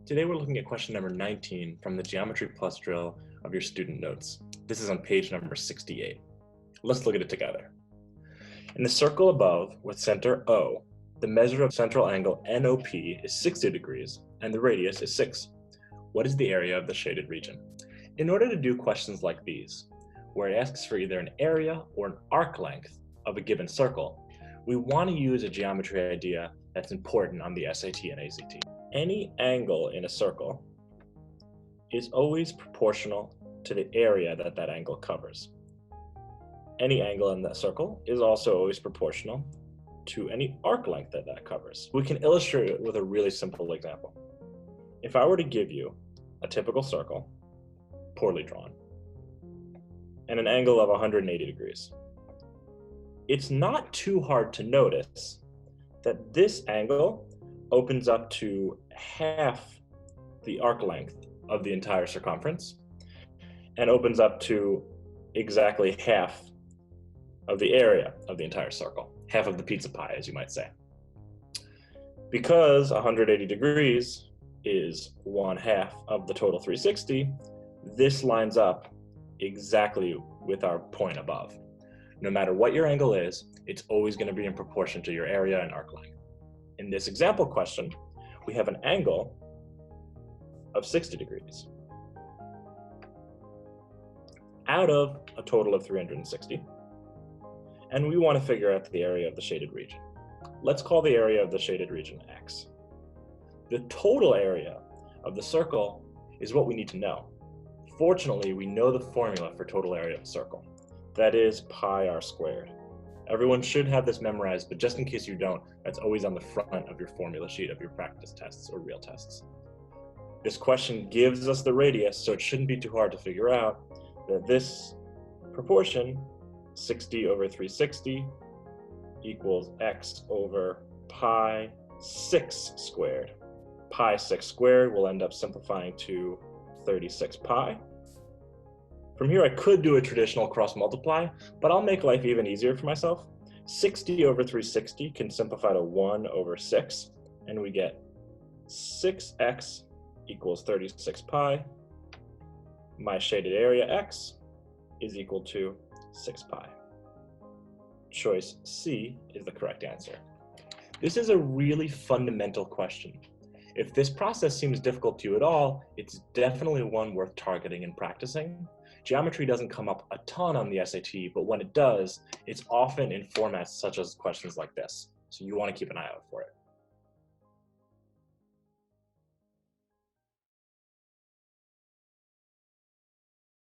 Today we're looking at question number 19 from the Geometry Plus drill of your student notes. This is on page number 68. Let's look at it together. In the circle above with center O, the measure of central angle NOP is 60 degrees and the radius is 6. What is the area of the shaded region? In order to do questions like these, where it asks for either an area or an arc length of a given circle, we want to use a geometry idea that's important on the SAT and ACT. Any angle in a circle is always proportional to the area that that angle covers. Any angle in that circle is also always proportional to any arc length that that covers. We can illustrate it with a really simple example. If I were to give you a typical circle, poorly drawn, and an angle of 180 degrees, it's not too hard to notice that this angle opens up to half the arc length of the entire circumference and opens up to exactly half of the area of the entire circle, half of the pizza pie, as you might say. Because 180 degrees is 1/2 of the total 360, this lines up exactly with our point above. No matter what your angle is, it's always going to be in proportion to your area and arc length. In this example question, we have an angle of 60 degrees out of a total of 360, and we want to figure out the area of the shaded region. Let's call the area of the shaded region X. The total area of the circle is what we need to know. Fortunately, we know the formula for total area of a circle. That is pi r squared. Everyone should have this memorized, but just in case you don't, that's always on the front of your formula sheet of your practice tests or real tests. This question gives us the radius, so it shouldn't be too hard to figure out that this proportion, 60 over 360, equals x over pi 6 squared. Pi 6 squared will end up simplifying to 36 pi. From here, I could do a traditional cross multiply, but I'll make life even easier for myself. 60 over 360 can simplify to 1 over 6, and we get 6x equals 36 pi. My shaded area x is equal to 6 pi. Choice C is the correct answer. This is a really fundamental question. If this process seems difficult to you at all, it's definitely one worth targeting and practicing. Geometry doesn't come up a ton on the SAT, but when it does, it's often in formats such as questions like this. So you want to keep an eye out for it.